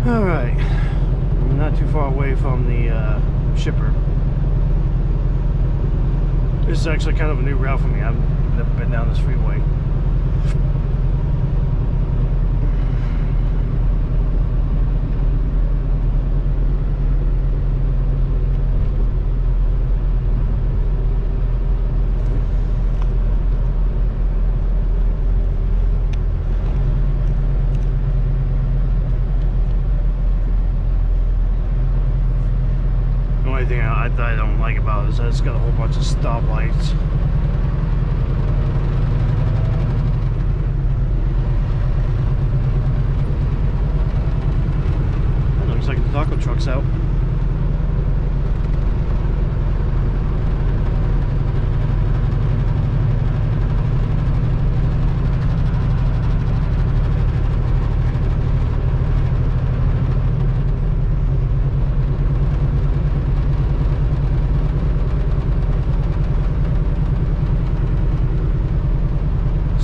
Alright, I'm not too far away from the shipper. This is actually kind of a new route for me. I've never been down this freeway. Thing I don't like about it is that it's got a whole bunch of stoplights. That looks like the taco truck's out.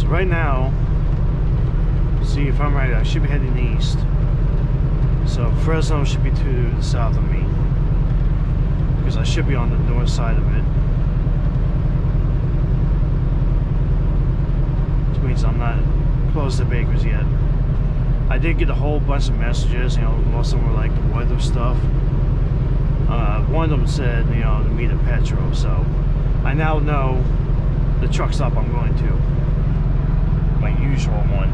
Right now, see if I'm right, I should be heading east. So Fresno should be to the south of me, because I should be on the north side of it. Which means I'm not close to Baker's yet. I did get a whole bunch of messages, you know, most of them were like the weather stuff. One of them said, you know, to meet at Petro, so I now know the truck stop I'm going to. My usual one.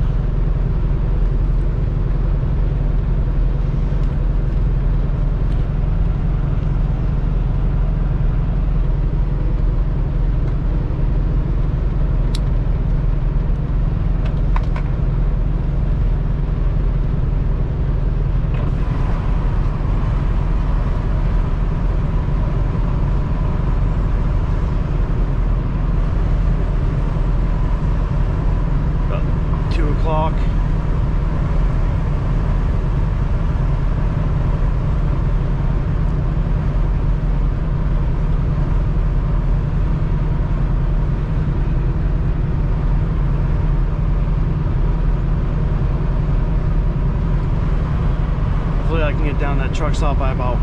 I can get down that truck stop by about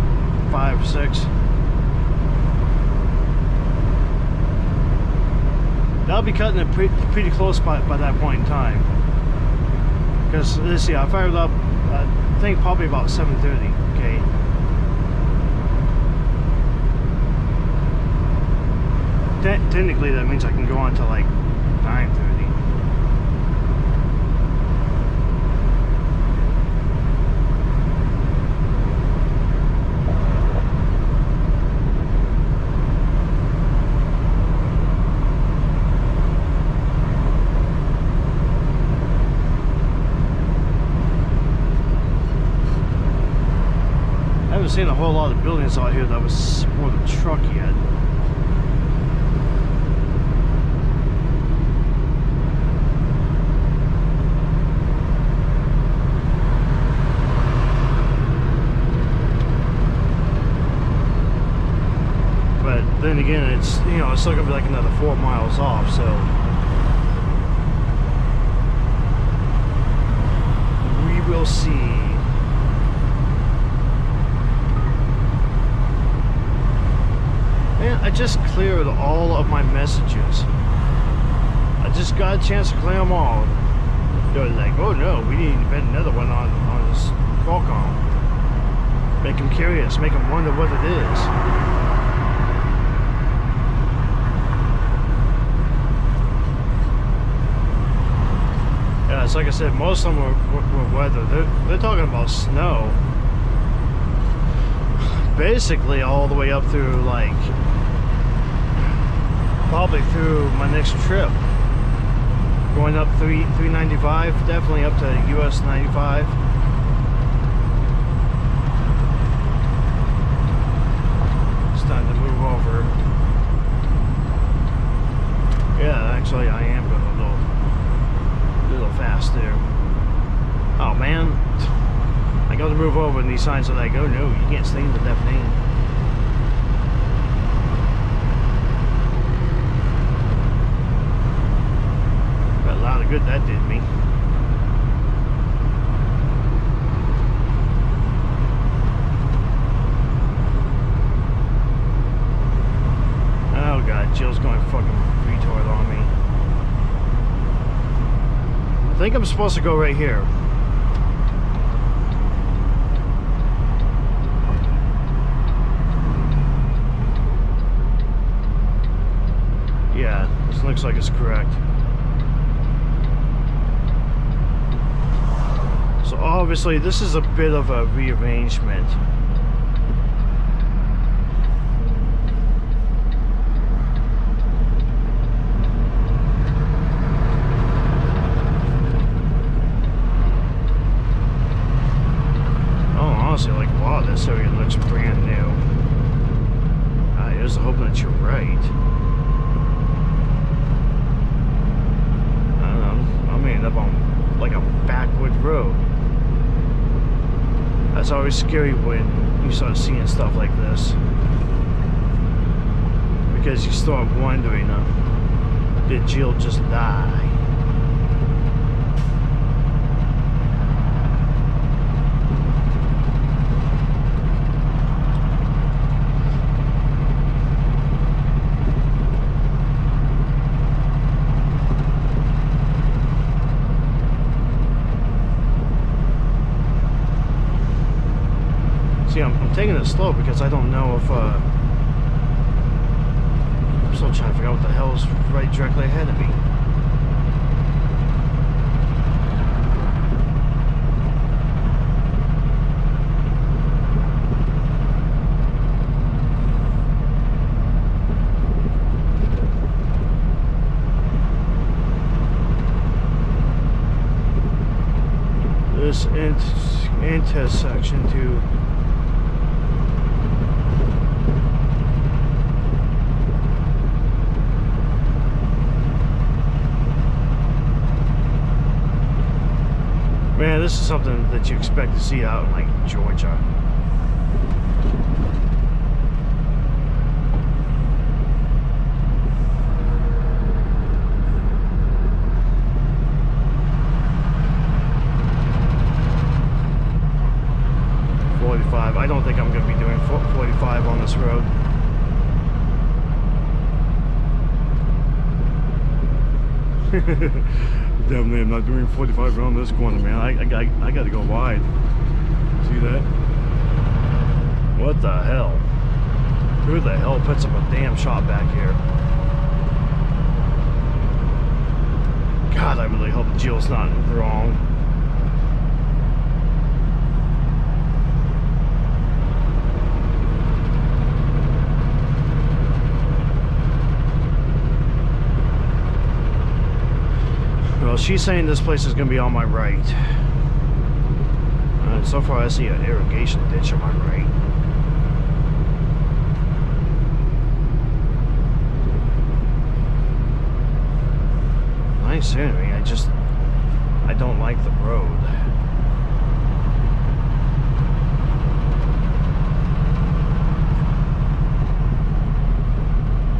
5 or 6. That'll be cutting it pretty close by that point in time. Because let's see, I fired up, I think probably about 7:30. Okay. Technically, that means I can go on to like 9:30. I haven't seen a whole lot of buildings out here that was support a truck yet. But then again, it's, you know, it's still gonna be like another 4 miles off, so we will see. Man, I just cleared all of my messages. I just got a chance to clear them all. They're like, oh no, we need to invent another one on this Qualcomm. Make them curious, make them wonder what it is. Yeah, it's like I said, most of them were weather. They're talking about snow. Basically all the way up through, like, probably through my next trip. Going up 395, definitely up to US 95. It's time to move over. Yeah, actually I am going a little fast there. Oh man, I got to move over and these signs are like, oh no, you can't stay in the left lane. Got a lot of good that did me. think I'm supposed to go right here. Yeah, this looks like it's correct. So obviously this is a bit of a rearrangement. Honestly, like, wow, this area looks brand new. I was hoping that you're right. I don't know. I'm ending up on like a backwood road. That's always scary when you start seeing stuff like this, because you start wondering, did Jill just die? See, I'm taking it slow because I don't know if, I'm still trying to figure out what the hell is right directly ahead of me. This intersection to man, this is something that you expect to see out in like Georgia. I don't think I'm going to be doing 45 on this road. Definitely I'm not doing 45 around this corner, man. I got to go wide. See that? What the hell? Who the hell puts up a damn shot back here? God, I really hope Jill's not wrong. Well, she's saying this place is going to be on my right. So far I see an irrigation ditch on my right. Nice scenery, I don't like the road.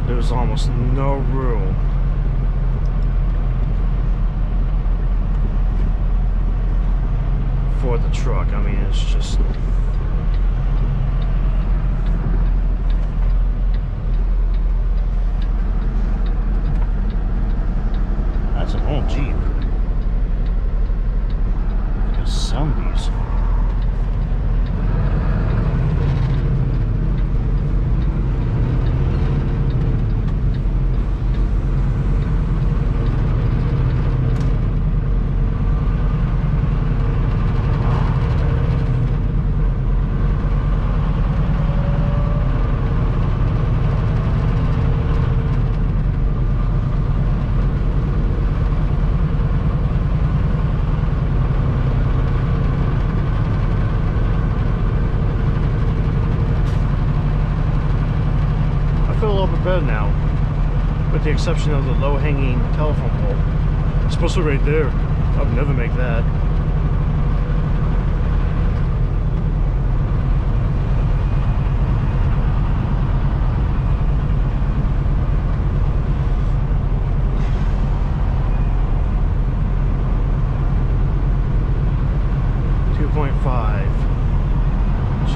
There's almost no room for the truck. I mean, it's just that's an old Jeep. Got zombies. Better now, with the exception of the low-hanging telephone pole. It's supposed to be right there. I'd never make that.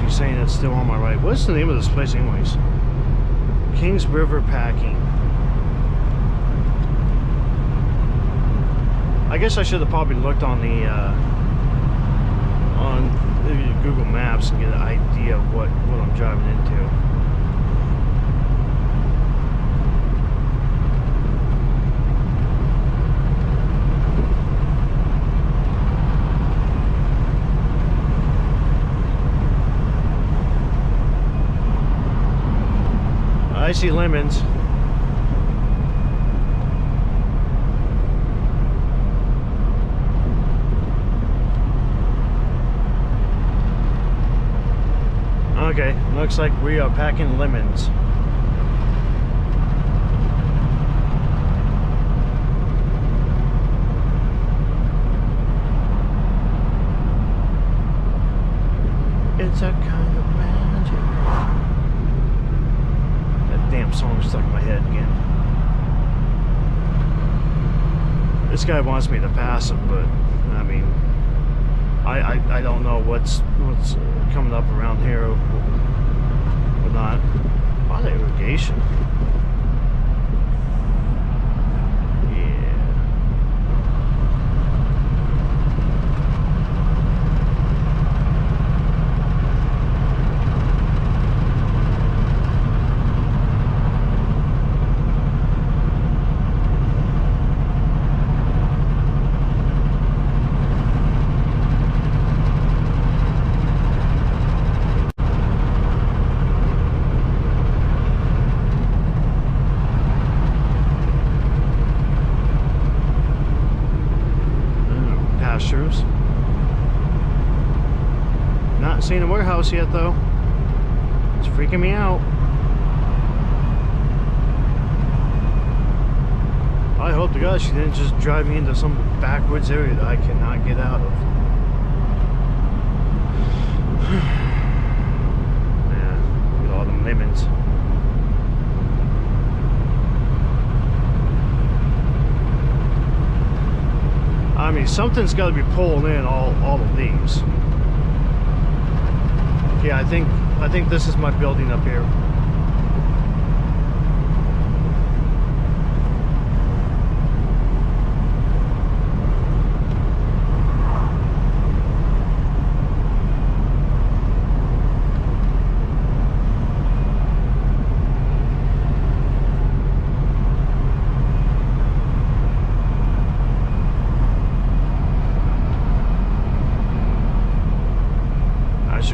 She's saying it's still on my right. What's the name of this place anyways? Kings River Packing. I guess I should have probably looked on the Google Maps and get an idea of what I'm driving into. I see lemons. Okay, looks like we are packing lemons. It's a kind of magic. That damn song stuck in my head again. This guy wants me to pass him, but I mean, I don't know what's coming up around here or not. A lot of irrigation. Not seeing a warehouse yet though. It's freaking me out. I hope to God she didn't just drive me into some backwoods area that I cannot get out of. Yeah, look at all them lemons. I mean, something's got to be pulling in all of these. Yeah, I think this is my building up here.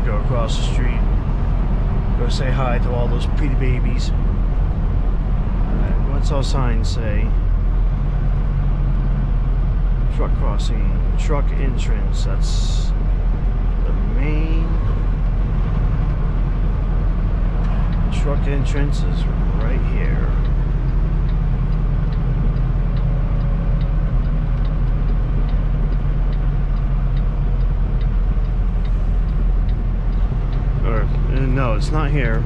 Go across the street, go say hi to all those pretty babies. Alright, what's our sign say? Truck crossing, truck entrance, that's the main. Truck entrance is right here. No, it's not here.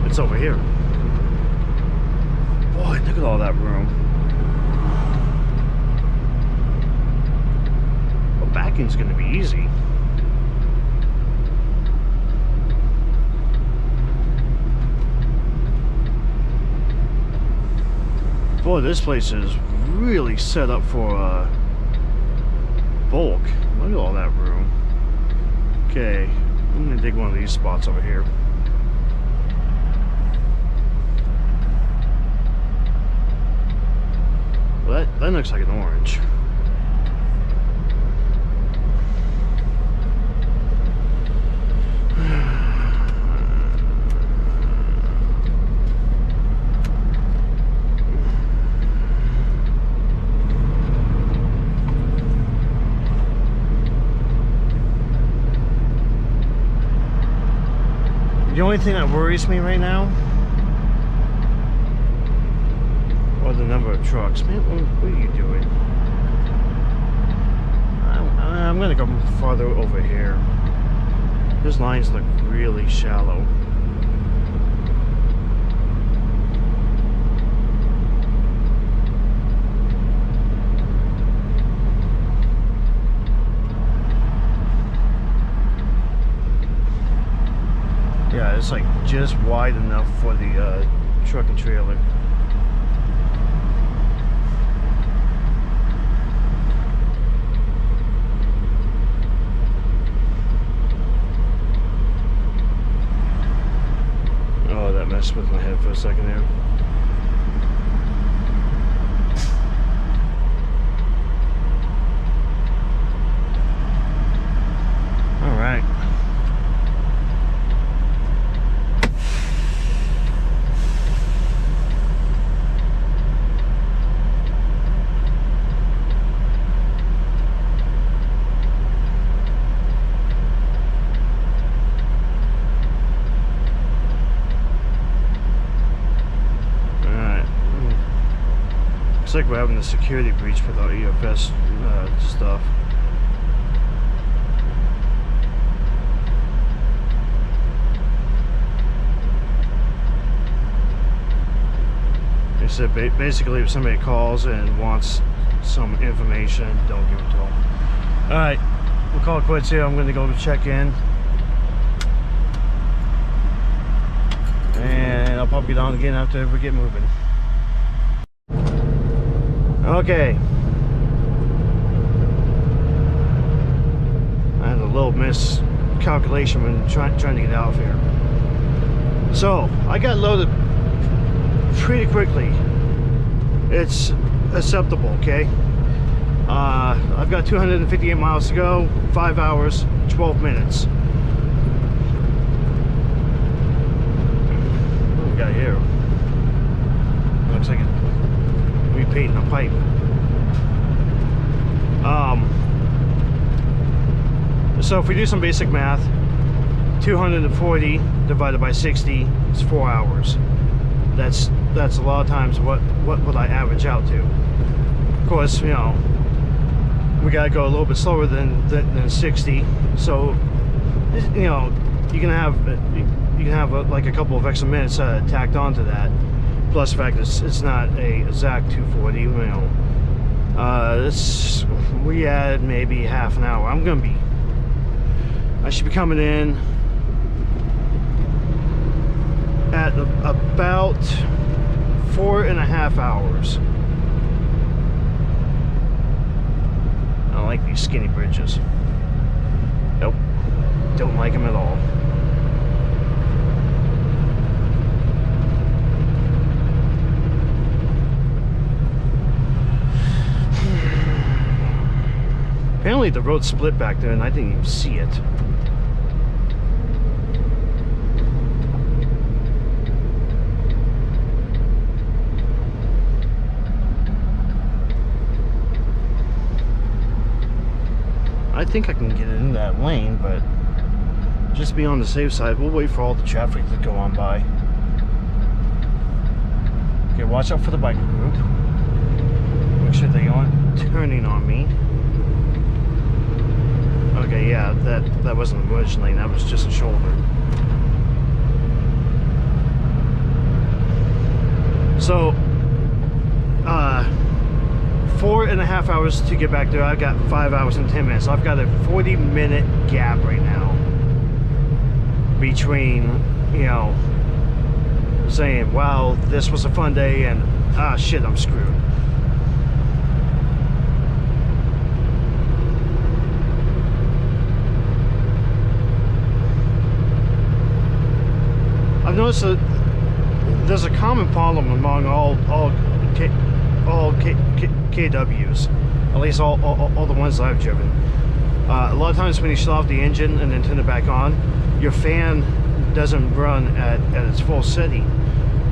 It's over here. Boy, look at all that room. Well, backing's gonna be easy. Boy, this place is really set up for bulk. Look at all that room. Okay. I'm gonna dig one of these spots over here. Well, that looks like an orange. The only thing that worries me right now, or the number of trucks. Man, what are you doing? I'm gonna go farther over here. Those lines look really shallow. Yeah, it's like just wide enough for the truck and trailer. messed with my head for a second there. All right. Looks like we're having a security breach with our EFS stuff. They said basically if somebody calls and wants some information, don't give it to them. Alright, we'll call it quits here. I'm going to go check in. And I'll pop it on again after we get moving. Okay. I had a little miscalculation when trying to get out of here. So, I got loaded pretty quickly. It's acceptable, okay? I've got 258 miles to go, 5 hours, 12 minutes. What do we got here? Looks like it's repeating a pipe. So if we do some basic math, 240 divided by 60 is 4 hours. That's a lot of times what would I average out to. Of course, you know, we gotta go a little bit slower than 60. So, you know, you can have like a couple of extra minutes tacked onto that. Plus the fact it's not a exact 240, you know. We add maybe half an hour. I should be coming in at about 4.5 hours. I don't like these skinny bridges. Nope, don't like them at all. Apparently the road split back there and I didn't even see it. I think I can get in that lane, but just be on the safe side. We'll wait for all the traffic to go on by. Okay, watch out for the biker group. Make sure they aren't turning on me. Okay, yeah, that wasn't a merge lane, that was just a shoulder. So, 4.5 hours to get back there. I've got 5 hours and 10 minutes. I've got a 40-minute gap right now between, you know, saying, wow, this was a fun day, and ah, shit, I'm screwed. I've noticed that there's a common problem among all KWs, at least all the ones I've driven. A lot of times when you shut off the engine and then turn it back on, your fan doesn't run at its full setting.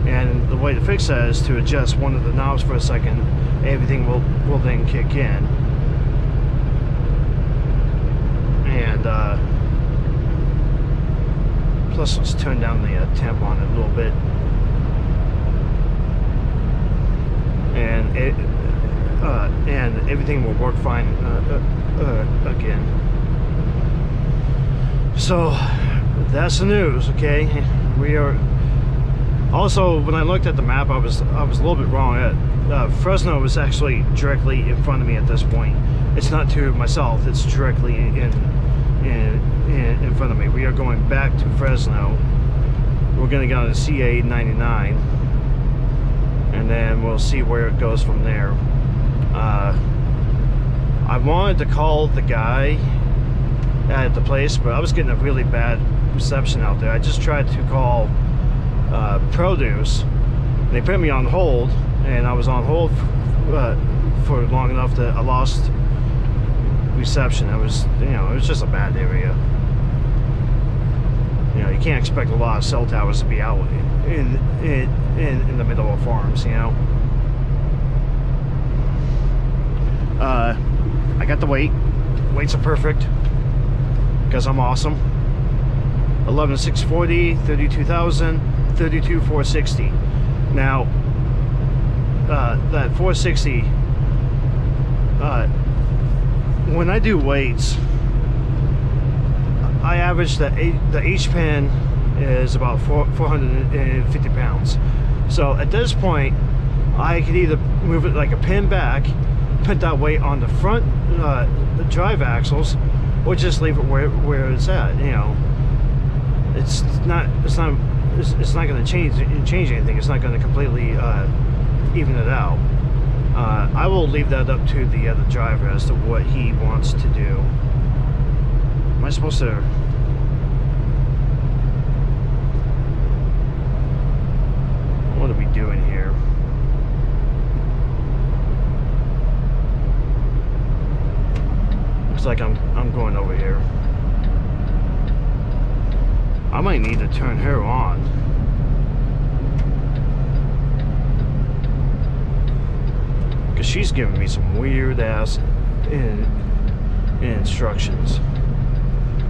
And the way to fix that is to adjust one of the knobs for a second. Everything will then kick in. And plus let's turn down the temp on it a little bit. And everything will work fine again. So that's the news, okay? We are also, when I looked at the map, I was a little bit wrong. Fresno was actually directly in front of me at this point. It's not to myself, it's directly in front of me. We are going back to Fresno. We're going to get on the CA 99, and then we'll see where it goes from there. I wanted to call the guy at the place, but I was getting a really bad reception out there. I just tried to call produce. They put me on hold, and I was on hold for long enough that I lost reception. It was, it was just a bad area. You can't expect a lot of cell towers to be out in the middle of farms. I got the weight. Weights are perfect because I'm awesome. 11,640, 32,000, 32,460. Now, that 460. When I do weights, I average the H pin is about 450 pounds. So at this point, I could either move it like a pin back, put that weight on the front the drive axles, or just leave it where it's at. It's not going to change anything. It's not going to completely even it out. I will leave that up to the other driver as to what he wants to do. Am I supposed to? What are we doing here? Looks like I'm going over here. I might need to turn her on. Because she's giving me some weird ass instructions.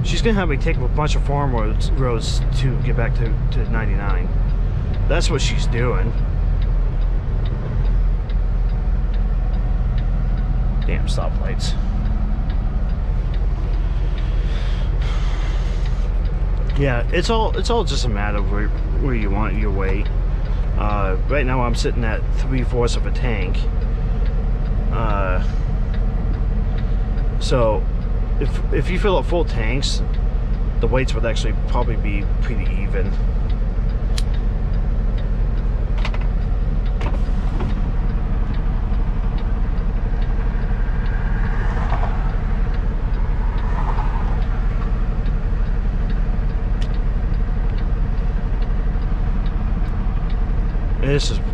She's gonna have me take a bunch of farm roads to get back to 99. That's what she's doing. Damn stoplights. Yeah, it's all just a matter of where you want your weight. Right now I'm sitting at 3/4 of a tank. So if you fill up full tanks, the weights would actually probably be pretty even.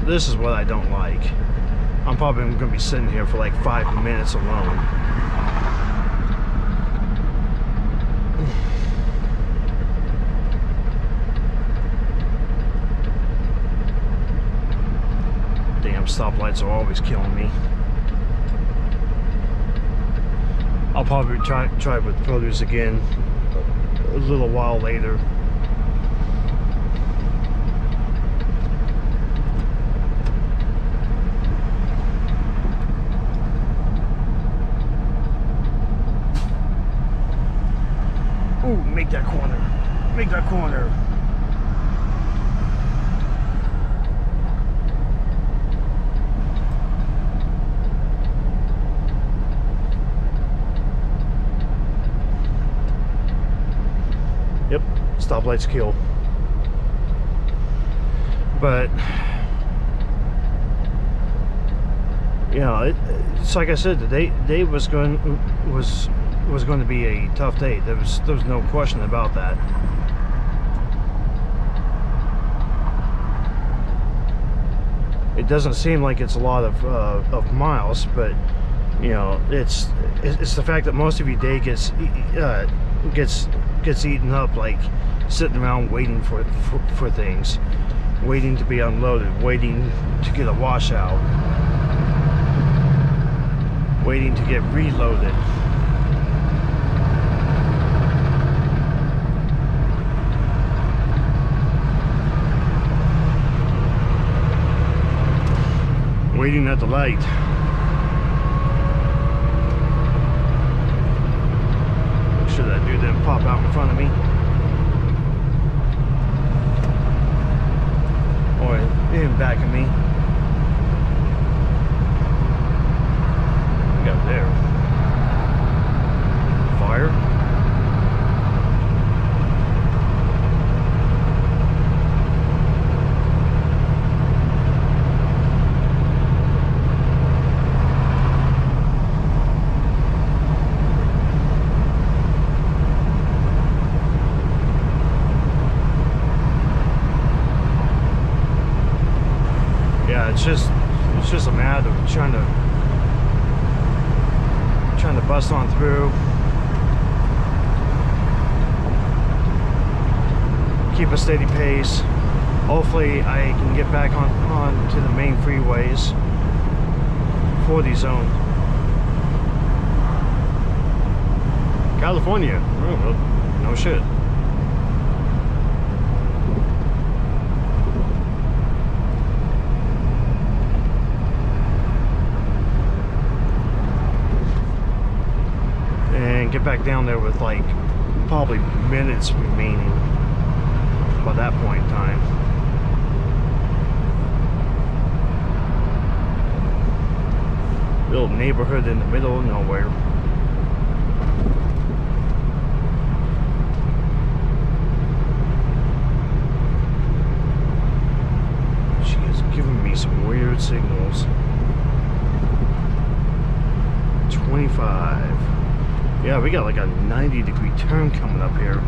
This is what I don't like. I'm probably going to be sitting here for like 5 minutes alone. Damn stoplights are always killing me. I'll probably try with produce again a little while later. Ooh, make that corner. Make that corner. Yep, stoplights kill. But it's like I said, the day was going to be a tough day. There was no question about that. It doesn't seem like it's a lot of miles, but it's the fact that most of your day gets eaten up, like sitting around waiting for things, waiting to be unloaded, waiting to get a washout, waiting to get reloaded. Waiting at the light. Make sure that dude didn't pop out in front of me. Or in back of me. We got there. Fire. it's just a matter of trying to bust on through, keep a steady pace. Hopefully I can get back on to the main freeways, 40 zone. California, oh, no shit. And get back down there with like probably minutes remaining by that point in time. Little neighborhood in the middle of nowhere. She is giving me some weird signals. 25. Yeah, we got like a 90-degree turn coming up here.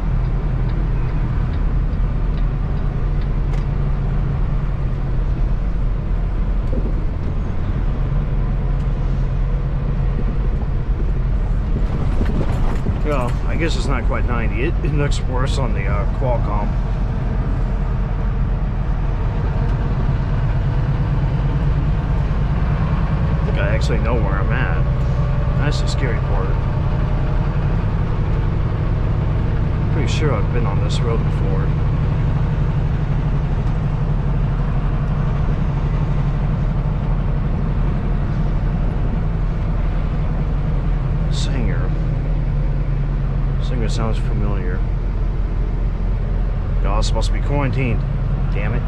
Well, I guess it's not quite 90. It looks worse on the Qualcomm. I think I actually know where I'm at. That's the scary part. Pretty sure I've been on this road before. Singer sounds familiar. Y'all supposed to be quarantined. Damn it.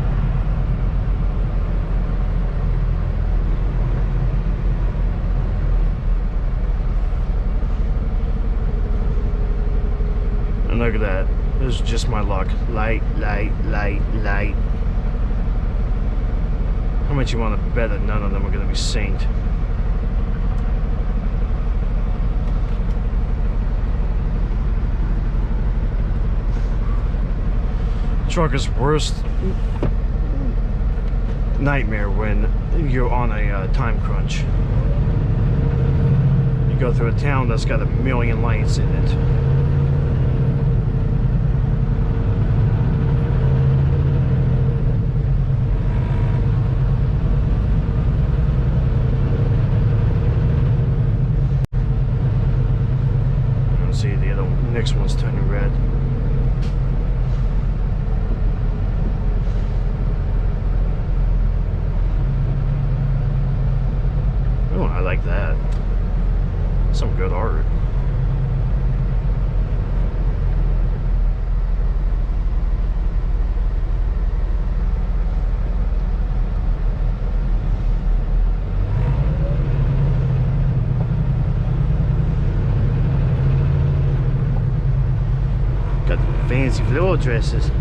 And look at that. This is just my luck. Light, light, light, light. How much you want to bet that none of them are going to be synced? Trucker's worst nightmare when you're on a time crunch. You go through a town that's got a million lights in it. Let's see, the other next one's turning red. I like that. Some good art. Got the fancy floor dresses.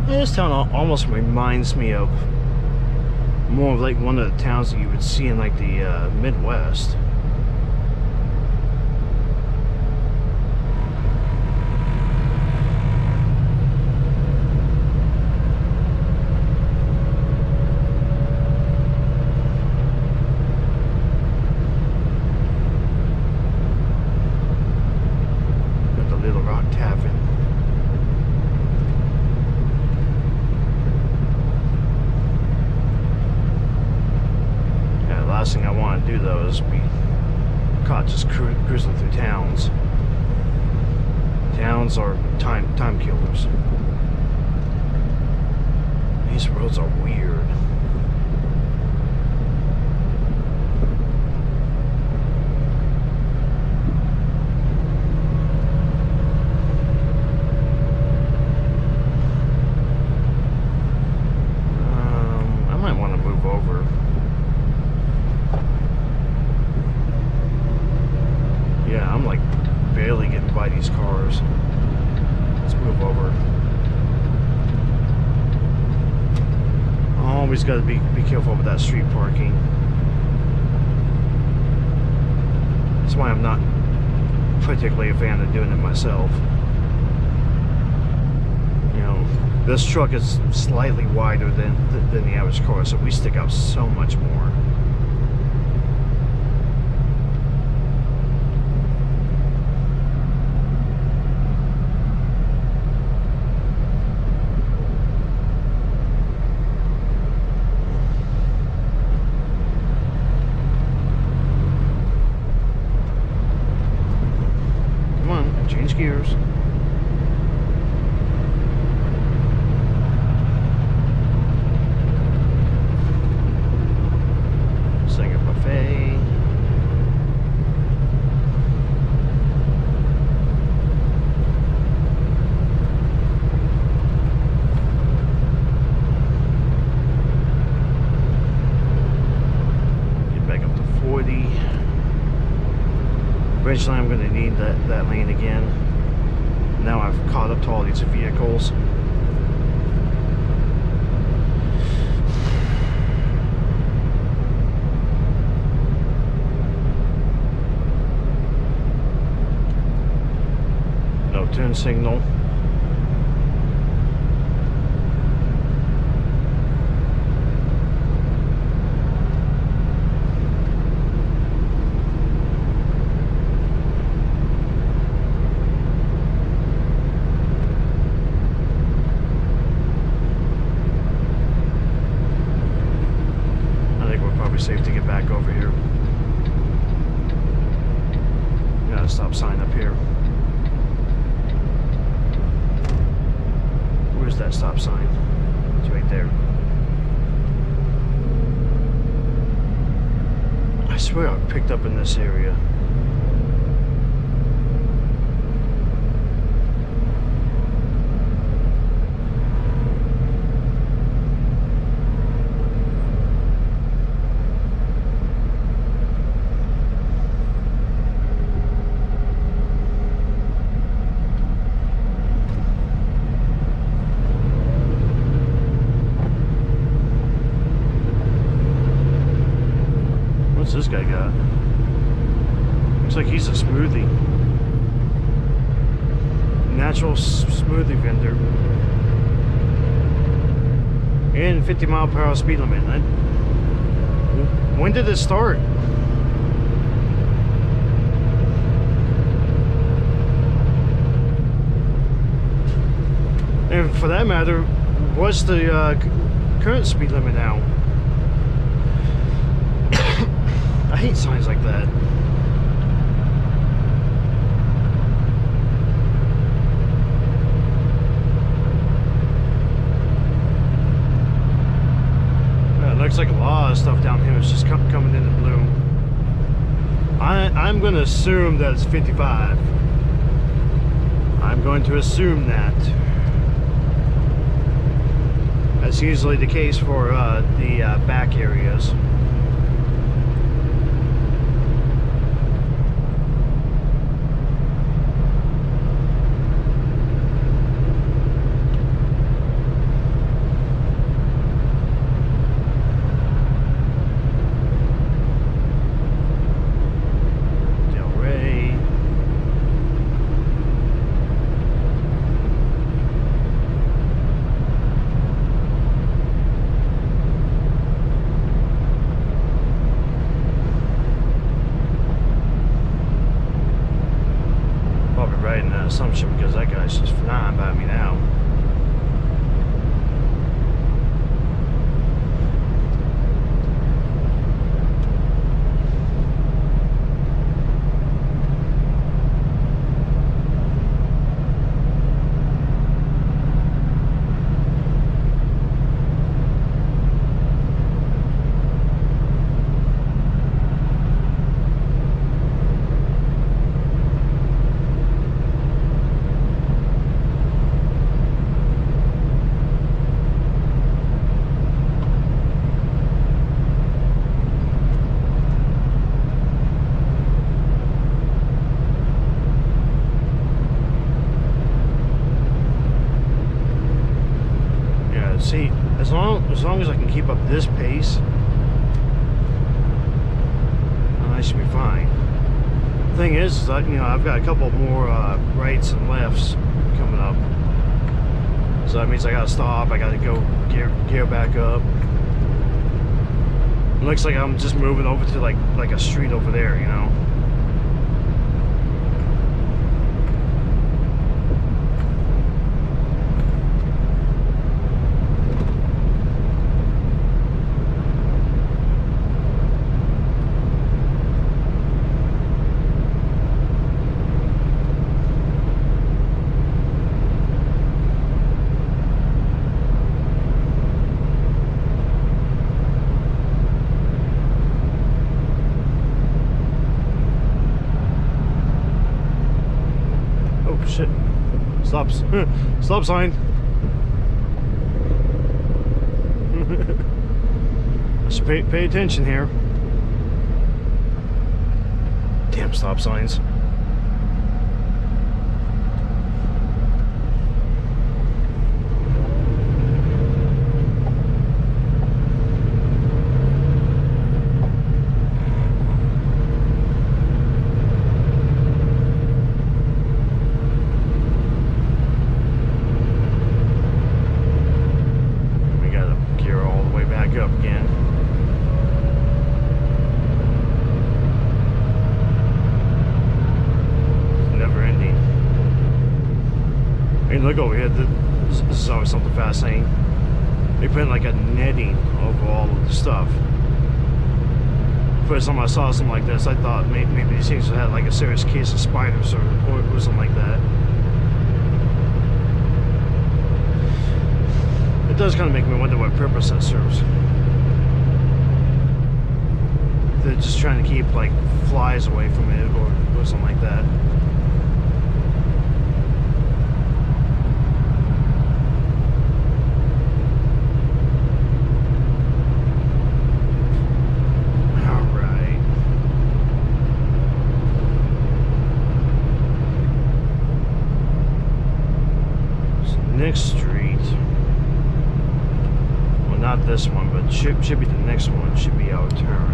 This town almost reminds me of more of like one of the towns that you would see in like the Midwest. Got the Little Rock Tavern. Last thing I want to do though is be caught just cruising through towns. Towns are time killers. These roads are weird. I might want to move over. Yeah, I'm like barely getting by these cars. Let's move over. Always got to be careful with that street parking. why I'm not particularly a fan of doing it myself. You know, this truck is slightly wider than the average car, so we stick out so much more. Change gears. Singer buffet. Get back up to 40. Eventually I'm going to need that lane again. Now I've caught up to all these vehicles. No turn signal. Safe to get back over here. Got a stop sign up here. Where's that stop sign? It's right there. I swear I picked up in this area. What's this guy got? Looks like he's a smoothie. Natural smoothie vendor. And 50-mile-per-hour speed limit. When did it start? And for that matter, what's the current speed limit now? I hate signs like that. It looks like a lot of stuff down here is just coming into bloom. I'm going to assume that it's 55. I'm going to assume that. That's usually the case for the back areas. Assumption because that guy's just flying by me now. See, as long as I can keep up this pace, I should be fine. Thing is that, you know, I've got a couple more rights and lefts coming up, so that means I gotta stop. I gotta go gear back up. It looks like I'm just moving over to like a street over there, you know. Shit. Stops. Stop sign. I should pay attention here. Damn stop signs. Look over here, this is always something fascinating. They put like a netting over all of the stuff. First time I saw something like this, I thought maybe these things had like a serious case of spiders or something like that. It does kind of make me wonder what purpose that serves. They're just trying to keep like flies away from it or something like that. Next street, well, not this one, but should be the next one. Should be our turn.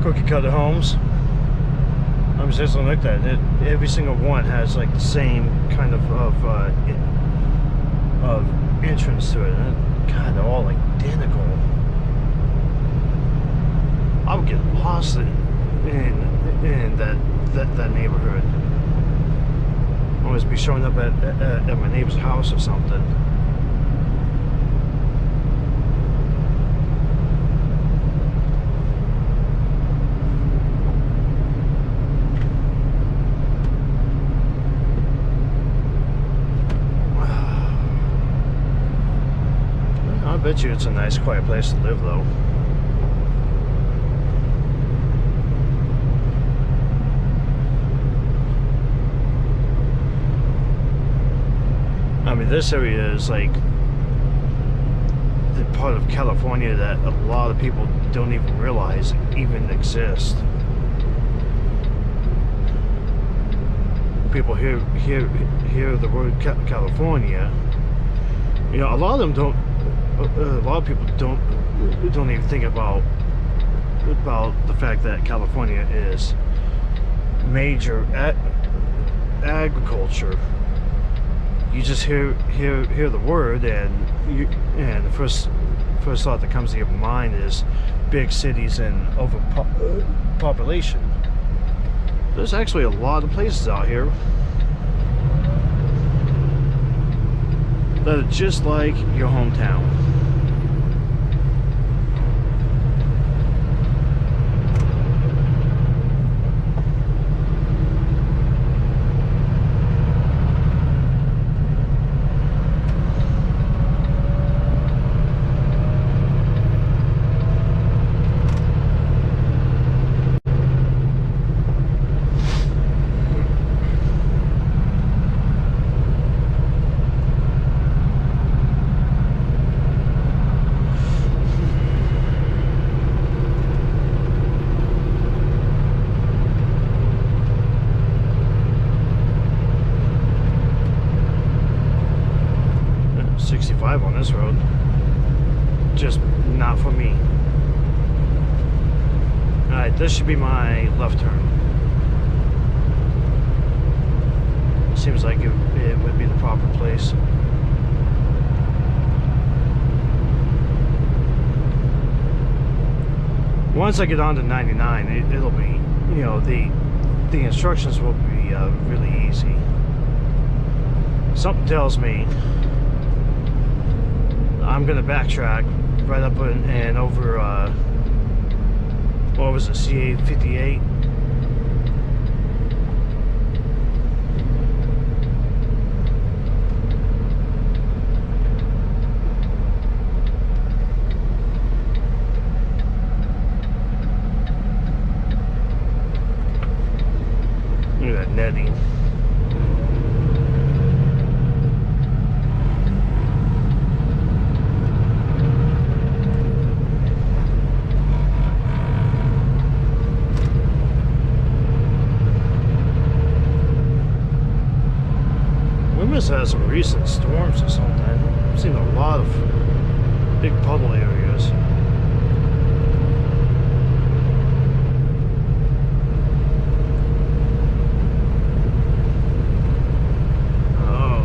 Cookie cutter homes. I'm just gonna look at it. Every single one has like the same kind of entrance to it. And God, they're all identical. I would get lost in that neighborhood. I always be showing up at my neighbor's house or something. I bet you it's a nice, quiet place to live, though. I mean, this area is like the part of California that a lot of people don't even realize even exists. People hear the word California. You know, a lot of them don't. A lot of people don't even think about the fact that California is major agriculture. You just hear the word, and the first thought that comes to your mind is big cities and overpopulation. There's actually a lot of places out here that are just like your hometown. On this road. Alright, this should be my left turn. Seems like it would be the proper place. Once I get on to 99, it'll be, you know, the instructions will be really easy. Something tells me I'm gonna backtrack right up and over what was it, CA 58. Look at that netting. We must have some recent storms or something. I've seen a lot of big puddle areas.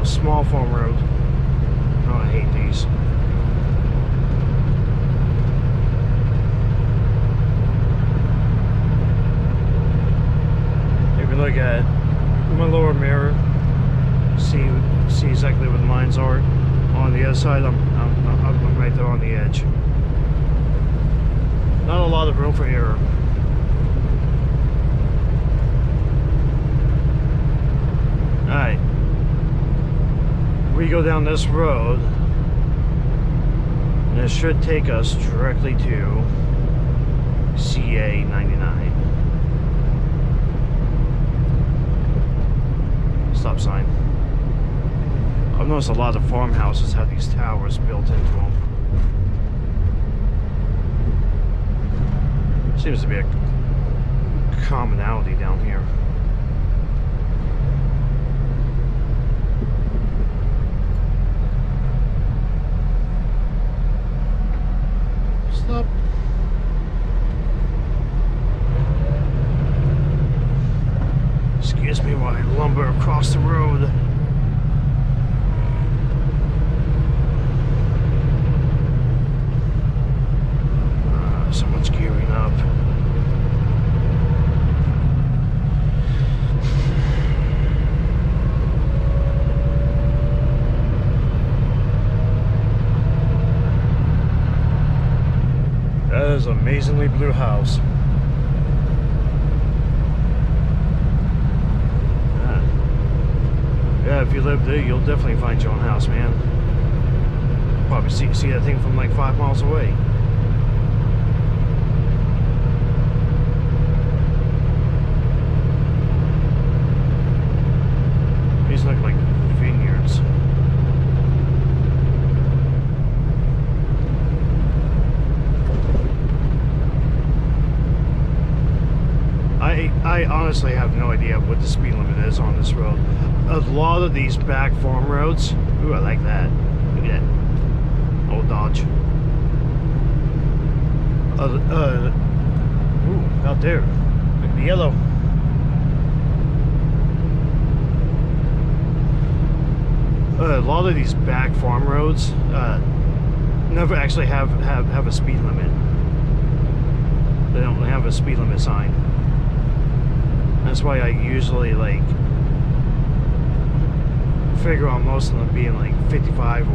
Small farm road. Oh, I hate these. You can look at my lower mirror, see exactly where the lines are. On the other side, I'm right there on the edge. Not a lot of room for error. All right. We go down this road and it should take us directly to CA 99. Stop sign. I've noticed a lot of farmhouses have these towers built into them. Seems to be a commonality down here. Stop. Excuse me while I lumber across the road. Someone's gearing up. That is an amazingly blue house. Yeah, if you live there, you'll definitely find your own house, man. Probably see that thing from like 5 miles away. These look like vineyards. I honestly have no idea what the speed limit is on this road. A lot of these back farm roads, ooh, I like that. Look at that. Old Dodge. Ooh, out there. Look at the yellow. A lot of these back farm roads never actually have a speed limit. They don't have a speed limit sign. That's why I usually like figure on most of them being like 55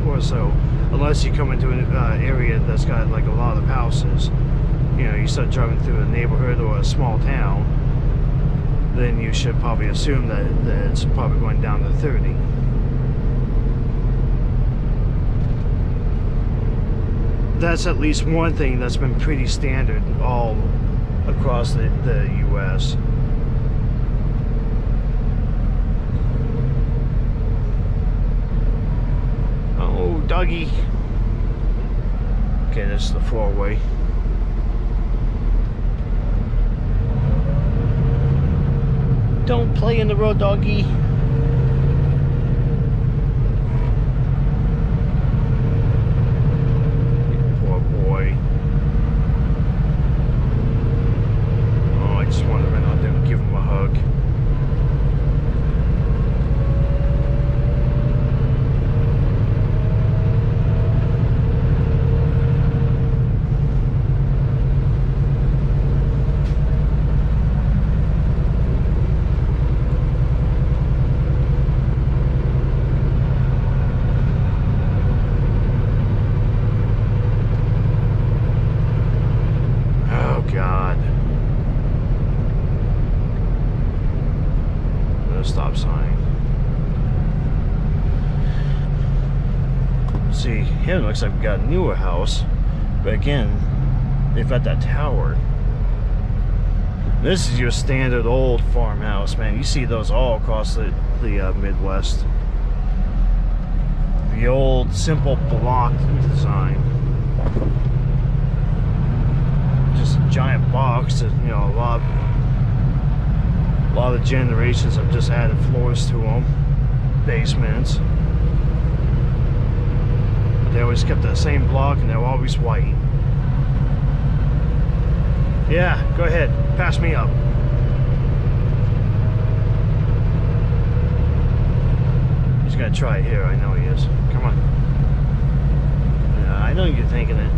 or so, unless you come into an area that's got like a lot of houses. You know, you start driving through a neighborhood or a small town, then you should probably assume that it's probably going down to 30. That's at least one thing that's been pretty standard all across the U.S. Oh, doggy. Okay, this is the four-way. Don't play in the road, doggy. Poor boy. Here it looks like we got a newer house, but again, they've got that tower. This is your standard old farmhouse, man. You see those all across the Midwest. The old simple block design. Just a giant box that, you know, a lot of generations have just added floors to them, basements. But they always kept that same block and they're always white. Yeah, go ahead, pass me up. He's gonna try it here, I know he is. Come on. Yeah, I know you're thinking it.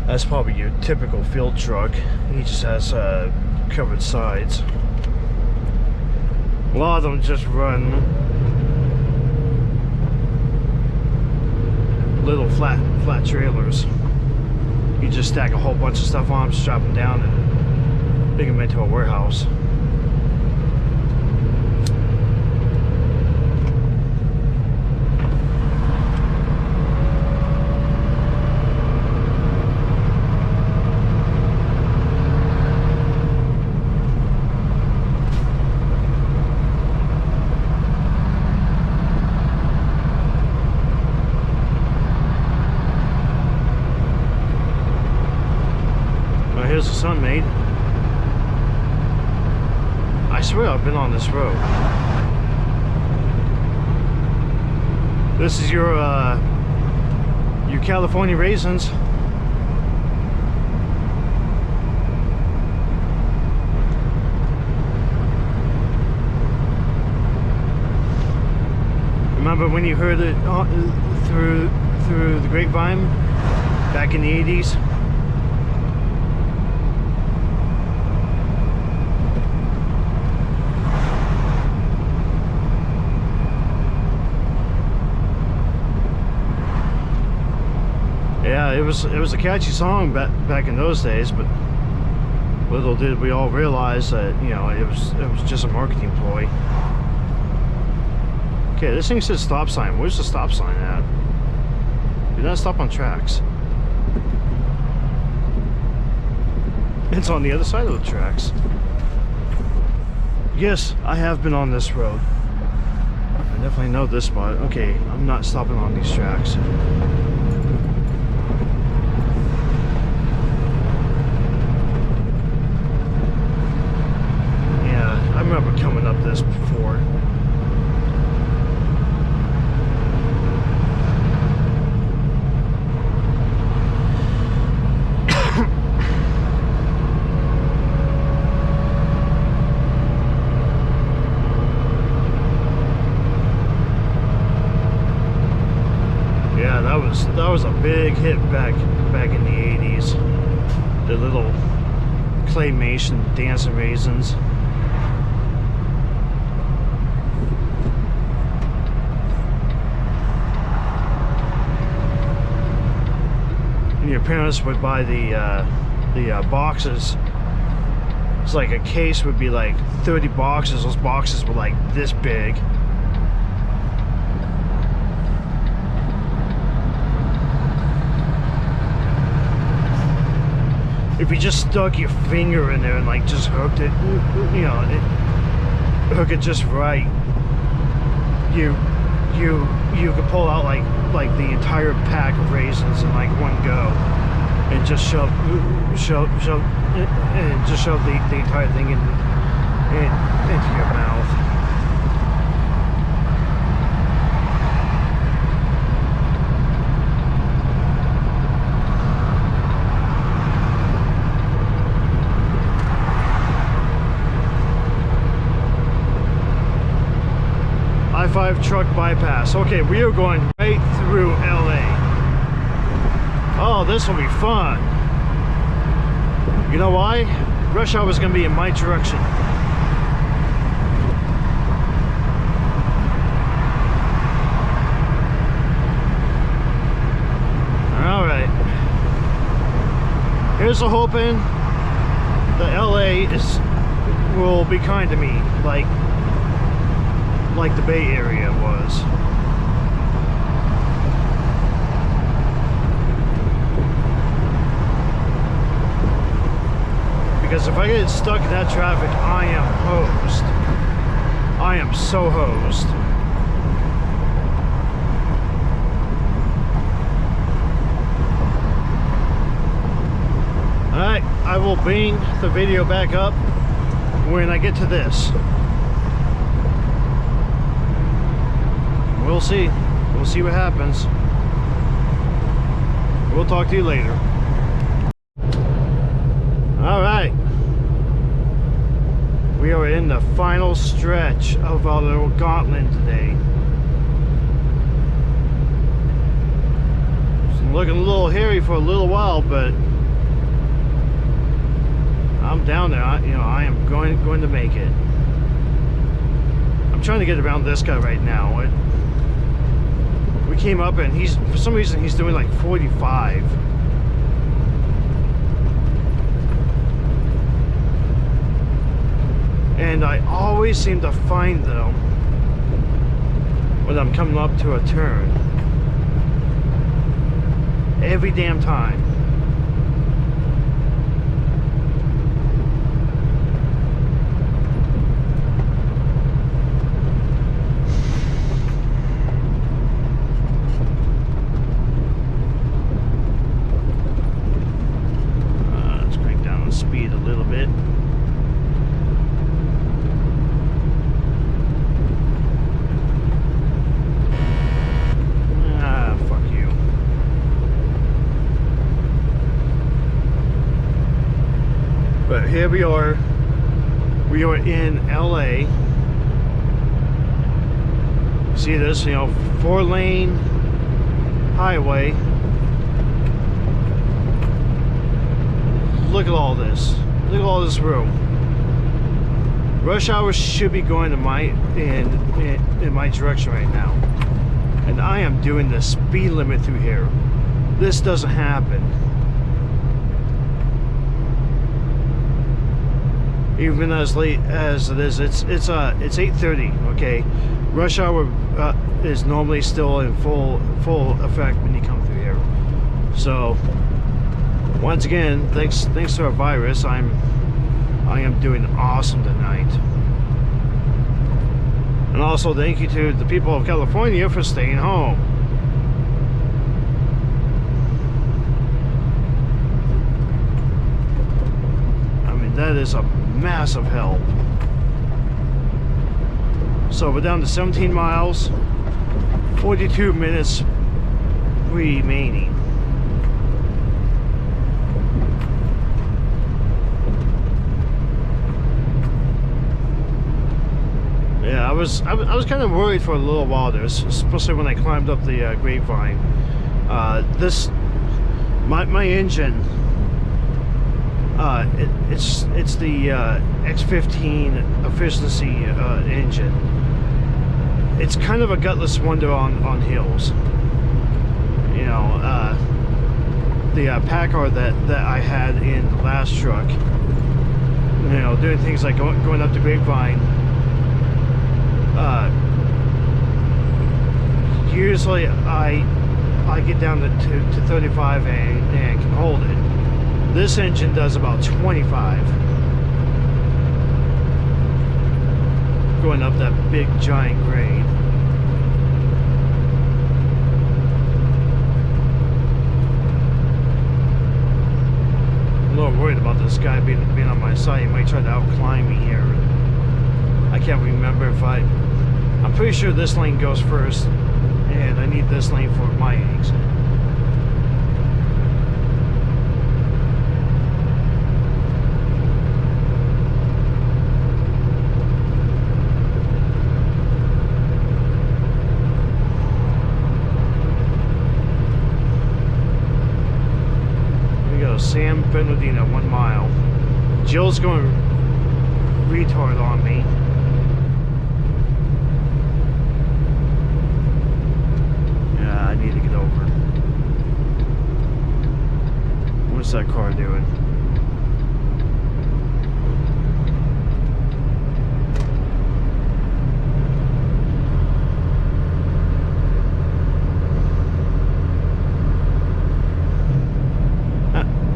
That's probably your typical field truck. He just has covered sides. A lot of them just run little flat trailers. You just stack a whole bunch of stuff on them, strap them down, and bring them into a warehouse. Here's the sun, mate. I swear I've been on this road. This is your California raisins. Remember when you heard it through the grapevine back in the 80s? Yeah, it was a catchy song back in those days, but little did we all realize that, you know, it was just a marketing ploy. Okay, this thing says stop sign. Where's the stop sign at? Do not stop on tracks. It's on the other side of the tracks. Yes, I have been on this road. I definitely know this spot. Okay, I'm not stopping on these tracks. I remember coming up this before. Yeah, that was a big hit back in the 80s. The little claymation dancing raisins. Your parents would buy the boxes. It's like a case would be like 30 boxes. Those boxes were like this big. if you just stuck your finger in there and like just hooked it, you know, hook it just right, you could pull out like the entire pack of raisins in like one go, and just shove and just shove the entire thing into your mouth. I-5 truck bypass. Okay, we are going right through LA. Oh, this will be fun. You know why? Rush hour is going to be in my direction. Alright. Here's the hoping that LA will be kind to me, like the Bay Area was. Because if I get stuck in that traffic, I am hosed. I am so hosed. Alright, I will bring the video back up when I get to this. We'll see. We'll see what happens. We'll talk to you later. Alright. We are in the final stretch of our little gauntlet today. It's looking a little hairy for a little while, but I'm down there. I am going to make it. I'm trying to get around this guy right now. We came up and for some reason he's doing like 45. And I always seem to find them when I'm coming up to a turn. Every damn time. Speed a little bit. Ah, fuck you. But here we are. We are in LA. See this, 4-lane highway. Look at all this. Look at all this room. Rush hour should be going to in my direction right now. And I am doing the speed limit through here. This doesn't happen. Even as late as it is, it's 8:30, okay? Rush hour is normally still in full effect when you come through here. So once again, thanks to our virus, I am doing awesome tonight. And also thank you to the people of California for staying home. I mean, that is a massive help. So we're down to 17 miles, 42 minutes remaining. Yeah, I was kind of worried for a little while there, especially when I climbed up the grapevine. My engine, it's the X15 efficiency engine. It's kind of a gutless wonder on hills. The Packard that I had in the last truck, doing things like going up the grapevine. Usually I get down to 35 and can hold it. This engine does about 25. Going up that big giant grade. I'm a little worried about this guy being on my side. He might try to outclimb me here. I can't remember if I'm pretty sure this lane goes first, and I need this lane for my exit. San Bernardino, 1 mile. Jill's going retard on me. Yeah, I need to get over. What's that car doing?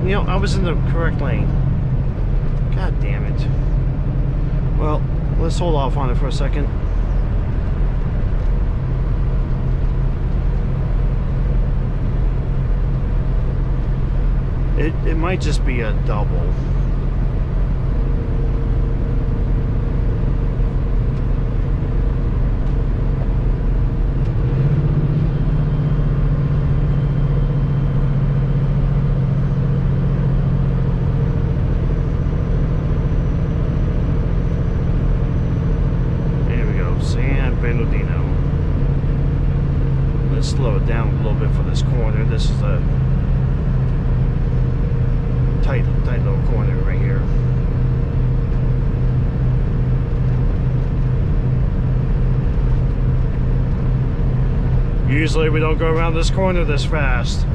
You know, I was in the correct lane. God damn it. Well, let's hold off on it for a second. It might just be a double. Let's slow it down a little bit for this corner. This is a tight little corner right here. Usually we don't go around this corner this fast.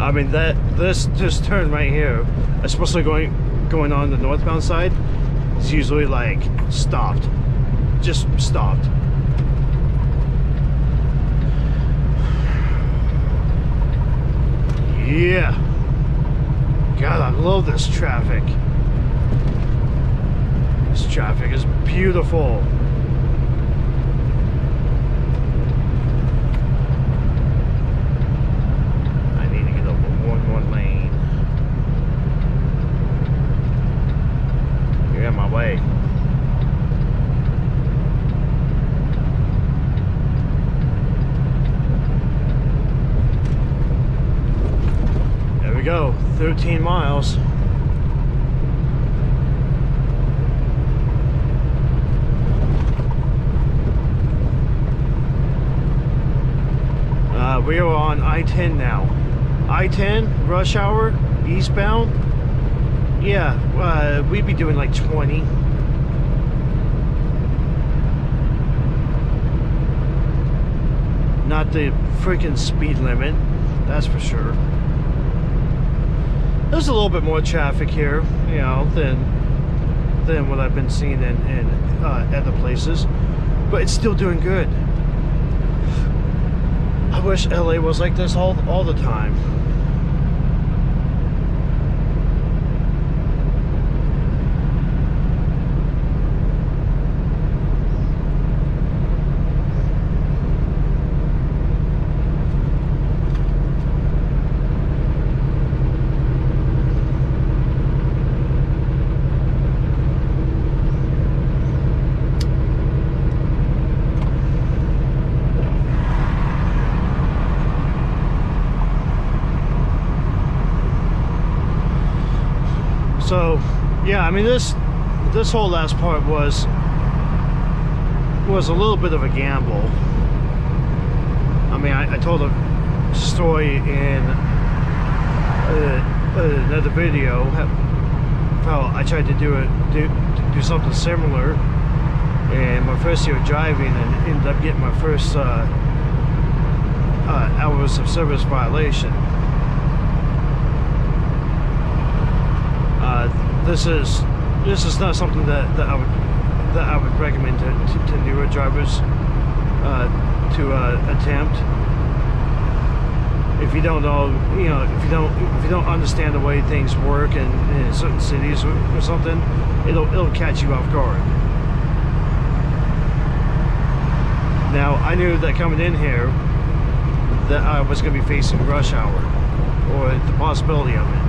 I mean, this turn right here, especially going on the northbound side, it's usually like stopped. Just stopped. Yeah. God, I love this traffic. This traffic is beautiful. I need to get over one lane. You're in my way. Go 13 miles. We are on I-10 now. I-10 rush hour eastbound. Yeah, we'd be doing like 20. Not the freaking speed limit, that's for sure. There's a little bit more traffic here, you know, than what I've been seeing in other places, but it's still doing good. I wish LA was like this all the time. So, yeah, I mean, this whole last part was a little bit of a gamble. I mean, I told a story in another video how I tried to do something similar in my first year of driving and ended up getting my first hours of service violation. This is not something that I would recommend to newer drivers to attempt. if you don't know, if you don't understand the way things work in certain cities or something, it'll catch you off guard. Now, I knew that coming in here that I was going to be facing rush hour, or the possibility of it.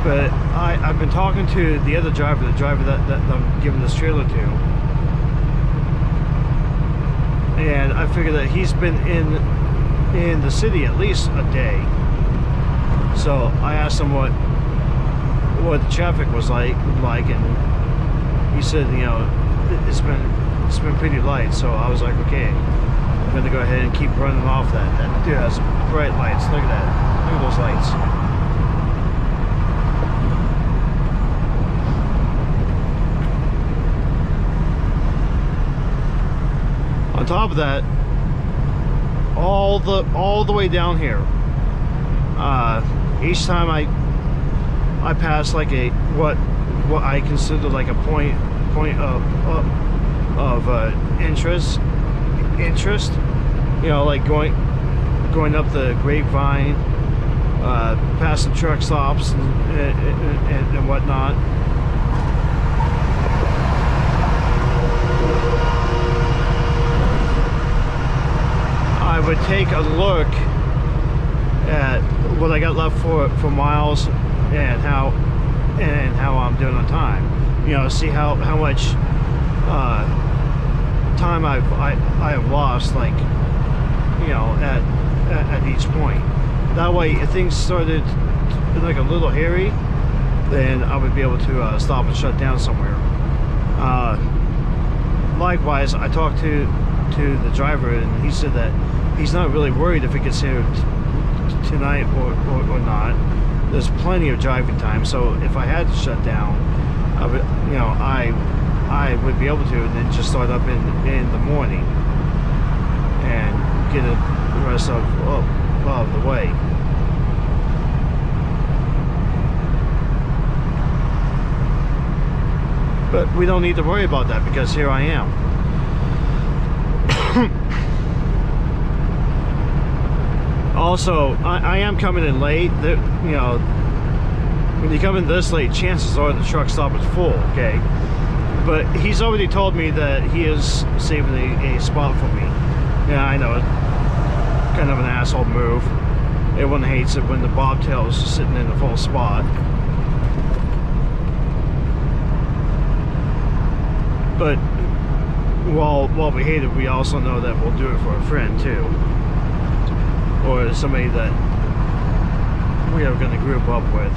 But I've been talking to the other driver, the driver that I'm giving this trailer to, and I figured that he's been in the city at least a day. So I asked him what the traffic was like, and he said, it's been pretty light. So I was like, okay, I'm gonna go ahead and keep running off that. That dude has bright lights. Look at that. Look at those lights. On top of that, all the way down here, each time I pass like what I consider like a point of interest, like going up the Grapevine, past the truck stops and whatnot. I would take a look at what I got left for miles and how I'm doing on time. See how much time I have lost, like at each point. That way, if things started like a little hairy, then I would be able to stop and shut down somewhere. Likewise, I talked to the driver, and he said that he's not really worried if it gets here tonight or not. There's plenty of driving time, so if I had to shut down, I would be able to, and then just start up in the morning and get the rest of the way. But we don't need to worry about that, because here I am. Also, I am coming in late. When you come in this late, chances are the truck stop is full, okay? But he's already told me that he is saving a spot for me. Yeah, I know, kind of an asshole move. Everyone hates it when the bobtail is sitting in the full spot. But while we hate it, we also know that we'll do it for a friend too, or somebody that we are going to group up with.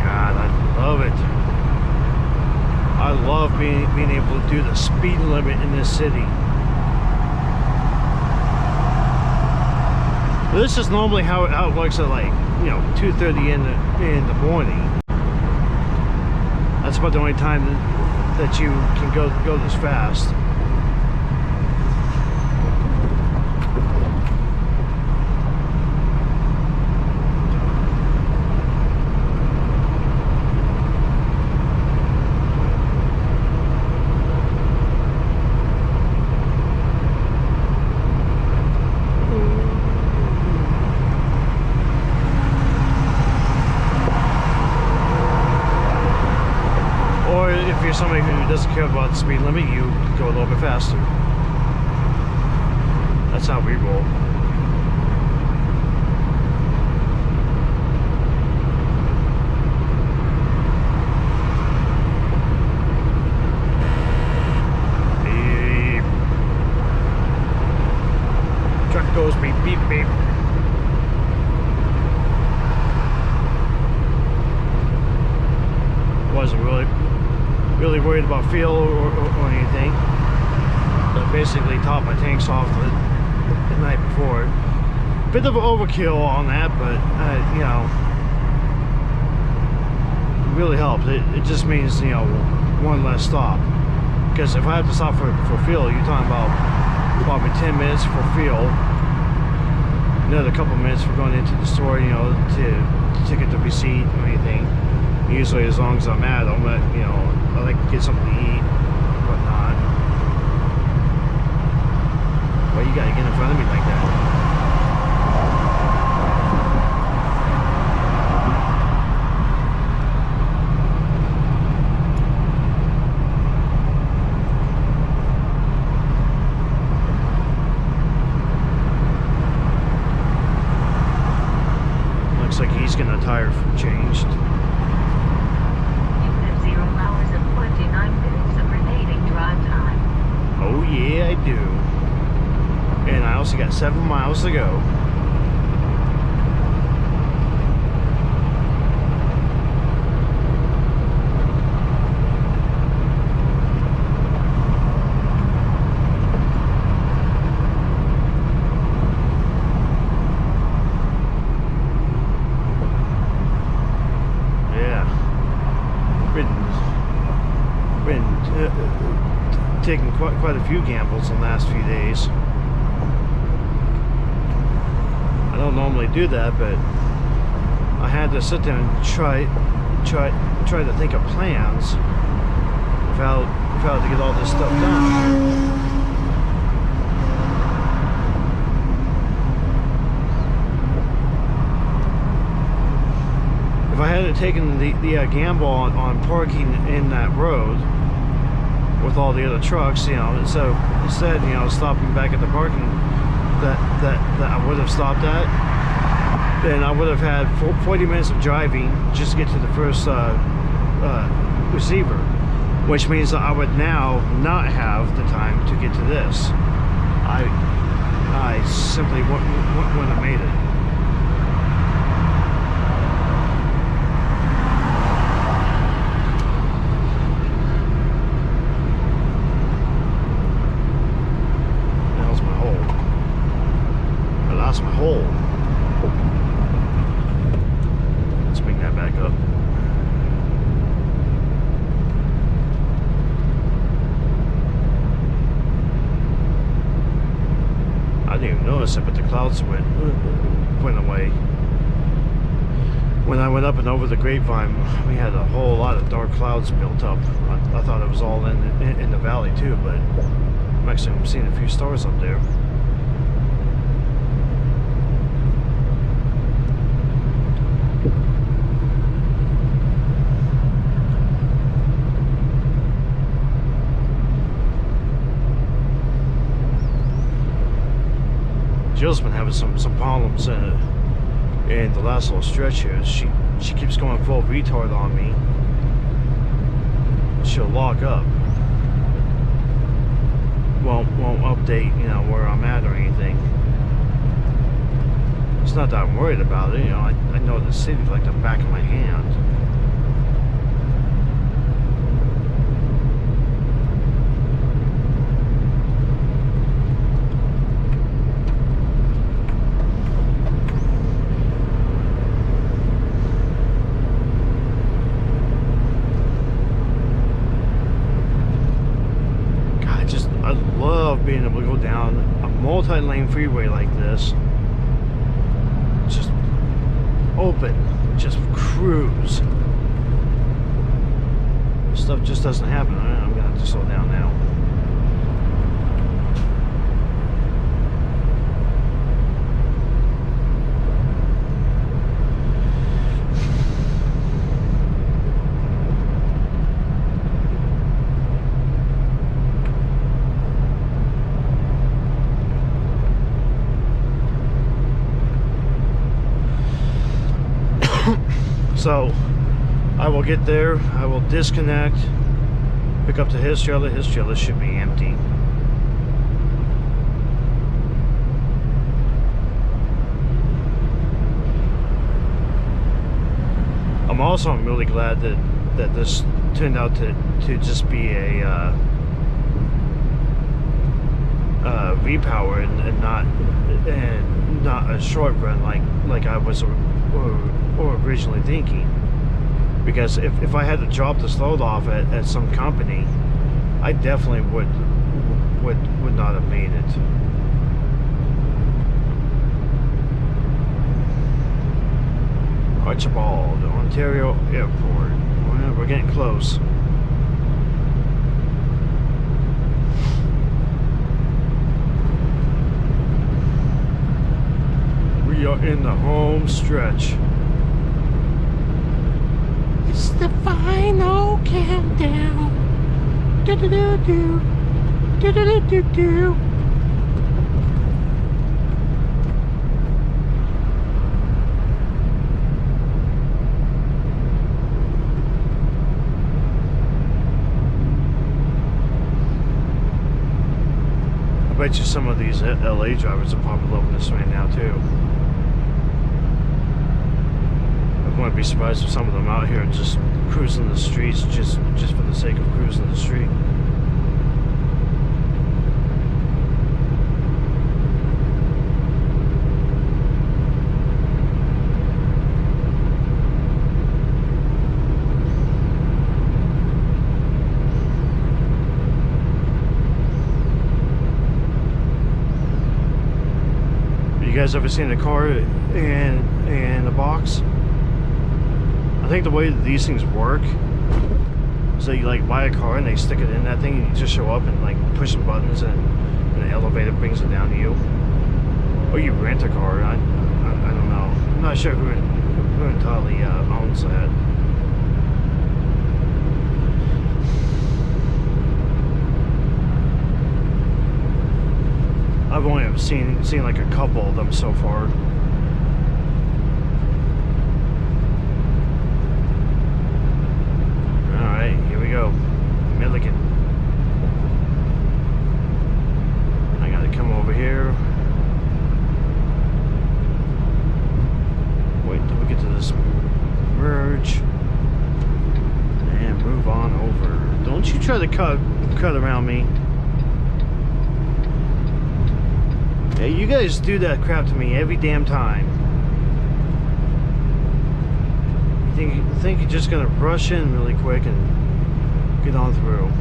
God, I love it. I love being able to do the speed limit in this city. This is normally how it looks at, like, 2:30 in the morning. That's about the only time that you can go this fast. If you're somebody who doesn't care about the speed limit, you go a little bit faster. That's how we roll. Beep. Truck goes beep, beep, beep. Wasn't really worried about fuel or anything. I basically topped my tanks off the night before. Bit of an overkill on that, but it really helps. It just means one less stop. Because if I have to stop for fuel, you're talking about probably 10 minutes for fuel, another couple minutes for going into the store, you know, to get the receipt or anything. Usually, as long as I'm at them, you know, I like to get something to eat, whatnot. Why you gotta get in front of me like that? Looks like he's getting a tire changed. You have 0 hours and 29 minutes of remaining drive time. Oh yeah, I do. And I also got 7 miles to go. Taking quite a few gambles in the last few days. I don't normally do that, but I had to sit there and try to think of plans of how to get all this stuff done. If I had taken the gamble on parking in that road with all the other trucks, you know, so instead, you know, stopping back at the parking that I would have stopped at, then I would have had 40 minutes of driving just to get to the first receiver, which means that I would now not have the time to get to this. I simply wouldn't have made it. My hole. Let's bring that back up. I didn't even notice it, but the clouds went away. When I went up and over the grapevine, we had a whole lot of dark clouds built up. I thought it was all in the valley too, but I'm actually seeing a few stars up there. Jill's been having some problems in the last little stretch here. She keeps going full retard on me. She'll lock up. Won't update, you know, where I'm at or anything. It's not that I'm worried about it, you know. I know the city like the back of my hand. Being able to go down a multi-lane freeway like this, just open, just cruise. Stuff just doesn't happen. I'm gonna have to slow down now. So I will get there, I will disconnect, pick up his trailer should be empty. I'm really glad that this turned out to just be a repower and not a short run like I was or originally thinking. Because if I had to drop this load off at some company, I definitely would not have made it. Archibald, Ontario Airport. Well, we're getting close. We are in the home stretch. It's the final countdown. Do do do do. Do do do do do. I bet you some of these LA drivers are probably loving this right now too. I wouldn't be surprised if some of them out here are just cruising the streets just for the sake of cruising the street. You guys ever seen a car in a box? I think the way that these things work is that you like buy a car and they stick it in that thing and you just show up and like push some buttons and the elevator brings it down to you. Or you rent a car. I don't know. I'm not sure who entirely owns that. I've only ever seen like a couple of them so far. Alright, here we go. Milligan. I gotta come over here. Wait till we get to this merge. And move on over. Don't you try to cut around me. Yeah, you guys do that crap to me every damn time. You think you're just gonna rush in really quick and get on through.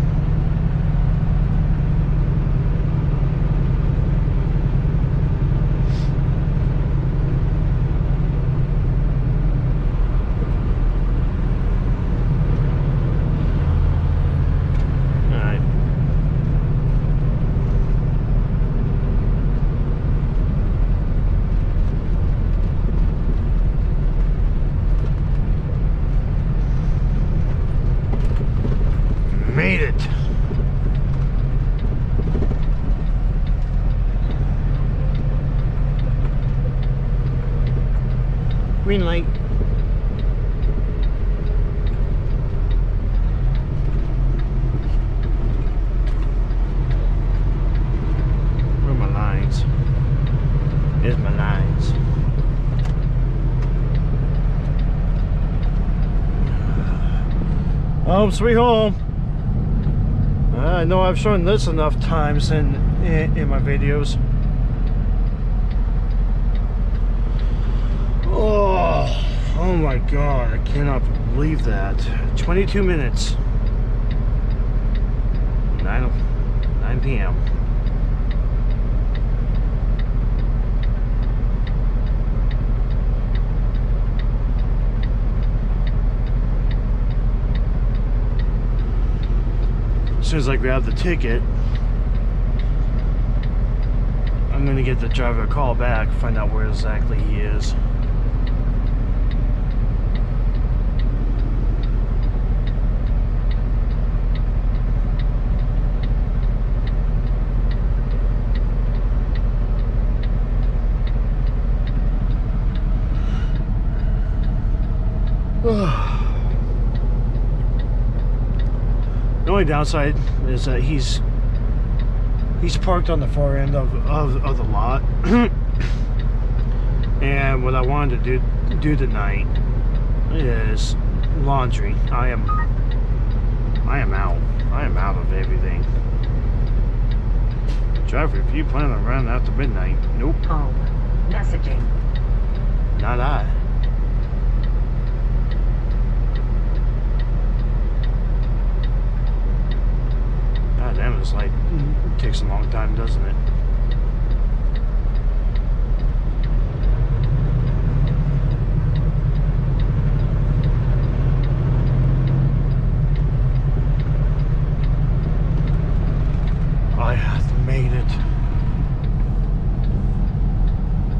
Made it. Green light. Where are my lines? Here's my lines. Home sweet home. I know I've shown this enough times in my videos. Oh my god, I cannot believe that. 22 minutes. 9 p.m. As soon as I grab the ticket, I'm going to get the driver a call back, find out where exactly he is. The only downside is that he's parked on the far end of the lot. And what I wanted to do tonight is laundry. I am out. I am out of everything. Driver, if you plan on running after midnight, nope. Home. Messaging. Not I. God damn, this light takes a long time, doesn't it?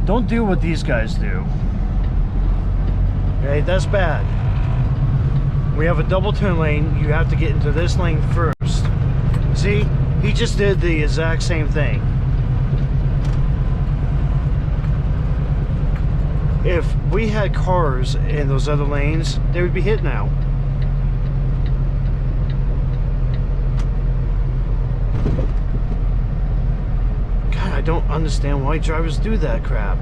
Don't do what these guys do. Okay, that's bad. We have a double turn lane. You have to get into this lane first. See? He just did the exact same thing. If we had cars in those other lanes, they would be hit now. God, I don't understand why drivers do that crap.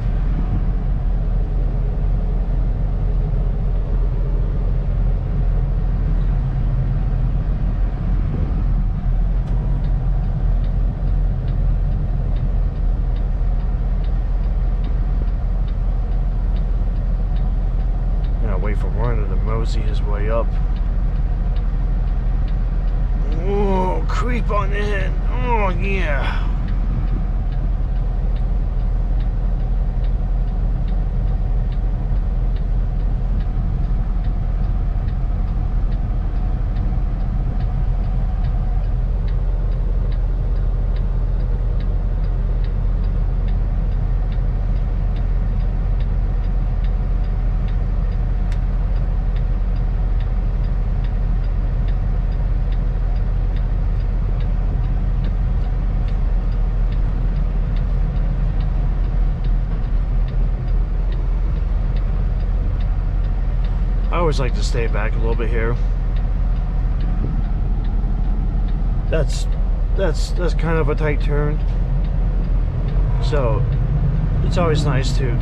Wait for Warner to mosey his way up. Oh, creep on in. Oh, yeah. I always like to stay back a little bit here. That's kind of a tight turn, so it's always nice to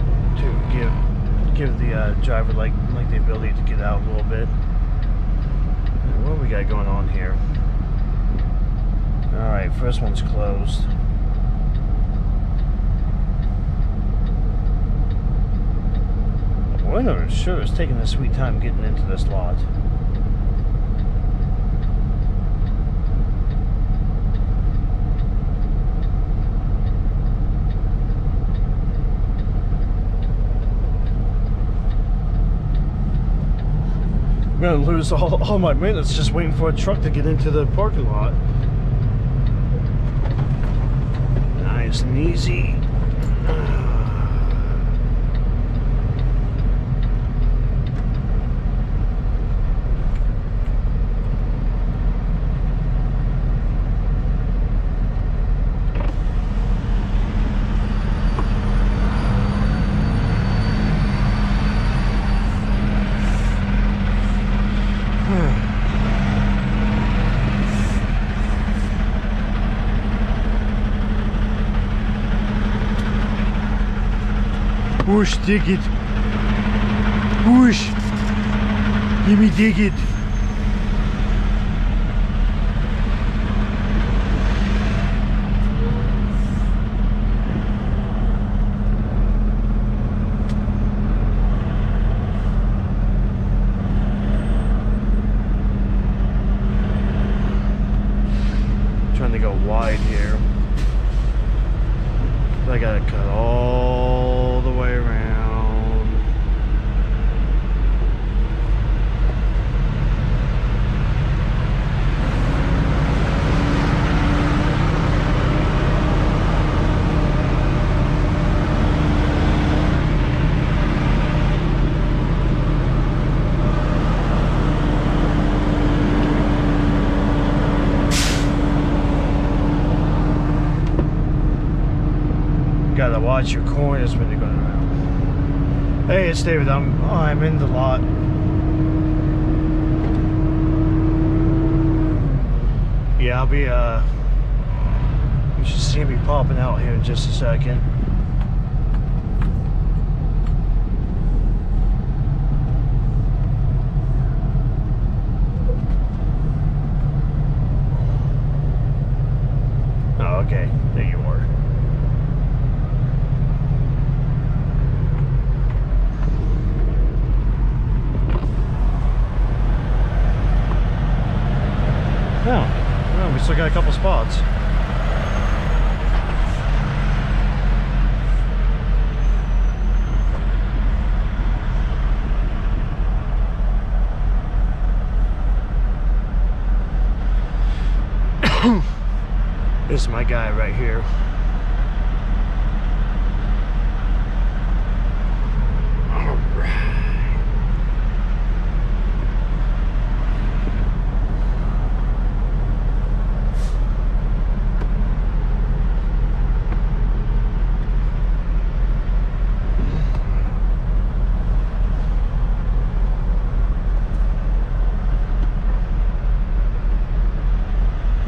give the driver like the ability to get out a little bit. What do we got going on here? All right, first one's closed. Winner sure is taking a sweet time getting into this lot. I'm gonna lose all my minutes just waiting for a truck to get into the parking lot. Nice and easy. Push, dig it. Push. Give me dig it. Trying to go wide here. I gotta cut all the way around. Gotta watch your corners when you're going around. Hey, it's David. I'm in the lot. Yeah, I'll be you should see me popping out here in just a second. Oh, okay. There you are. Well, we still got a couple spots. This is my guy right here.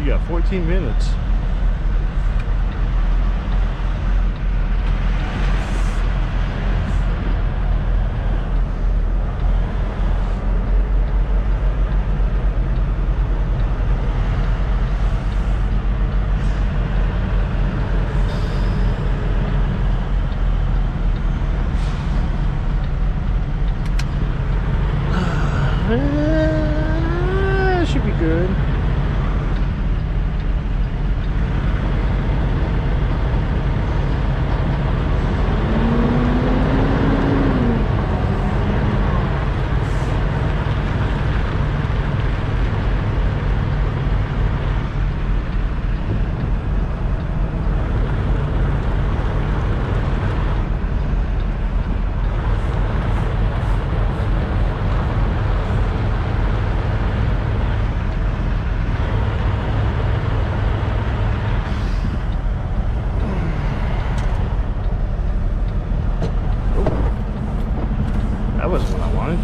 You got 14 minutes. Should be good. That wasn't what I wanted.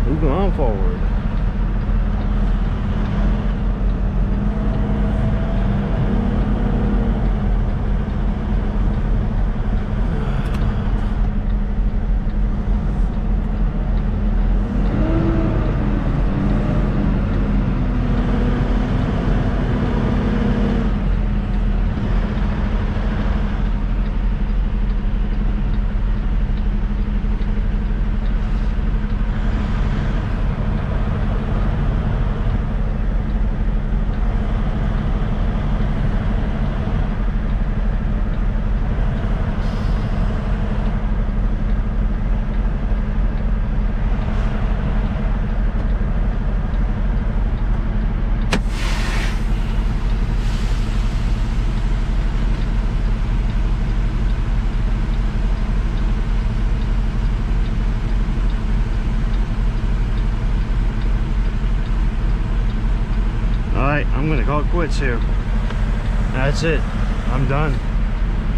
Moving on forward. Alright, I'm gonna call it quits here. That's it. I'm done.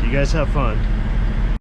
You guys have fun.